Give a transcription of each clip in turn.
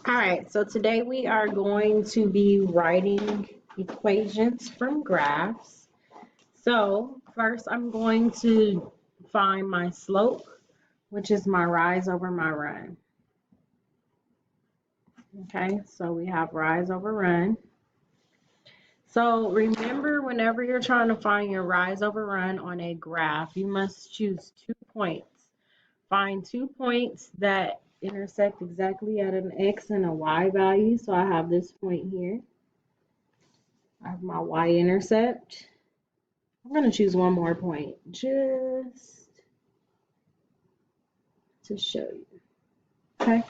All right, so today we are going to be writing equations from graphs. So first I'm going to find my slope, which is my rise over my run. Okay, so we have rise over run. So remember, whenever you're trying to find your rise over run on a graph, you must choose 2 points. Find 2 points that intersect exactly at an x and a y value. So I have this point here. I have my y-intercept. I'm going to choose one more point just to show you. Okay.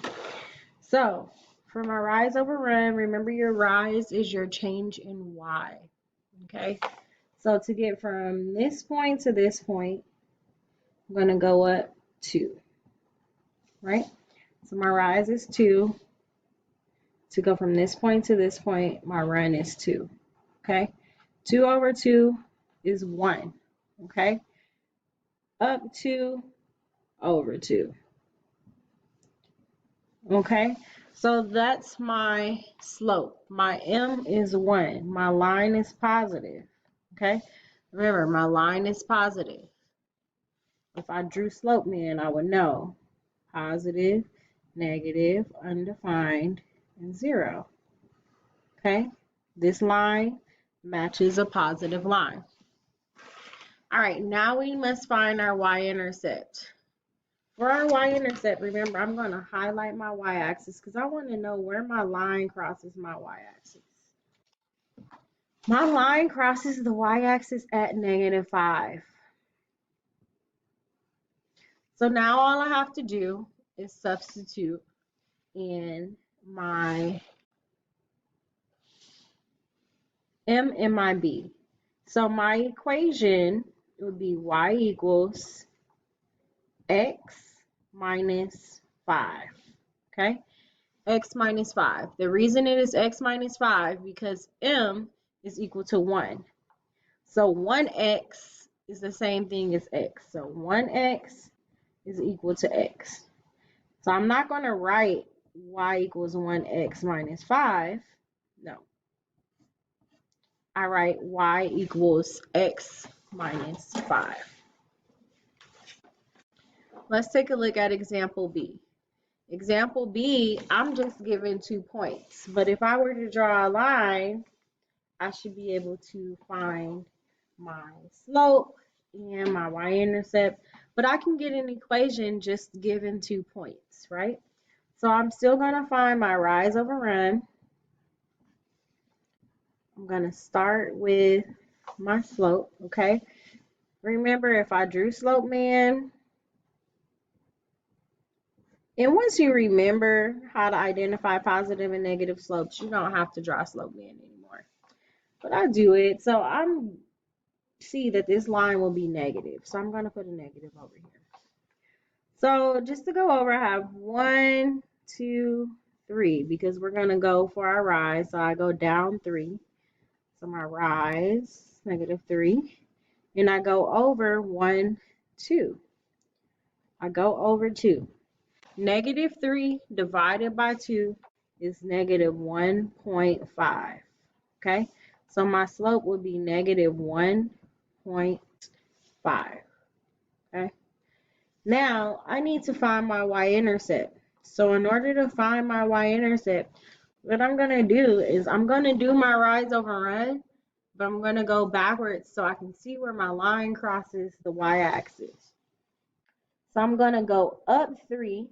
So for my rise over run, remember your rise is your change in y. Okay. So to get from this point to this point, I'm going to go up 2. Right? So my rise is 2. To go from this point to this point, my run is 2. Okay? 2 over 2 is 1. Okay? Up 2 over 2. Okay? So that's my slope. My m is 1. My line is positive. Okay? Remember, my line is positive. If I drew slope man, I would know positive, negative, undefined, and 0. Okay? This line matches a positive line. All right, now we must find our y-intercept. For our y-intercept, remember, I'm going to highlight my y-axis because I want to know where my line crosses my y-axis. My line crosses the y-axis at -5. So now all I have to do is substitute in my m and my b. So my equation would be y equals x minus 5. Okay? X minus 5. The reason it is x minus 5 because m is equal to 1. So 1x is the same thing as x. So 1x is equal to x. So I'm not going to write y equals 1x minus 5. No. I write y equals x minus 5. Let's take a look at example B. Example B, I'm just given 2 points. But if I were to draw a line, I should be able to find my slope and my y-intercept. But I can get an equation just given 2 points, right? So I'm still going to find my rise over run. I'm going to start with my slope, okay? Remember, if I drew slope man, and once you remember how to identify positive and negative slopes, you don't have to draw slope man anymore. But I do it, so I'm see that this line will be negative. So I'm going to put a negative over here. So just to go over, I have 1, 2, 3 because we're going to go for our rise. So I go down 3. So my rise, -3. And I go over 1, 2. I go over 2. -3 divided by 2 is -1.5. Okay, so my slope would be -1.5. Okay, now I need to find my y-intercept. So in order to find my y-intercept, what I'm going to do is I'm going to do my rise over run, but I'm going to go backwards so I can see where my line crosses the y-axis. So I'm going to go up 3.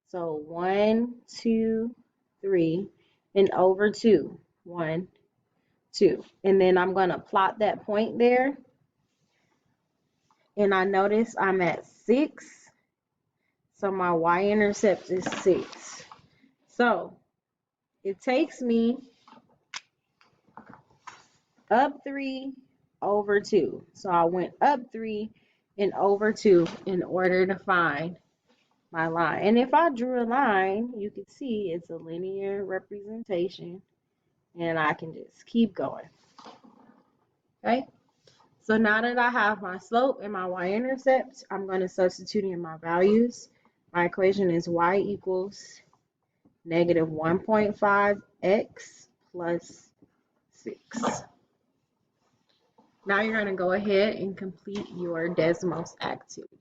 So 1, 2, 3, and over 2. 1, 2. And then I'm going to plot that point there. And I notice I'm at 6. So my y-intercept is 6. So it takes me up 3 over 2. So I went up 3 and over 2 in order to find my line. And if I drew a line, you can see it's a linear representation. And I can just keep going. Okay? So now that I have my slope and my y-intercept, I'm going to substitute in my values. My equation is y equals negative 1.5x plus 6. Now you're going to go ahead and complete your Desmos activity.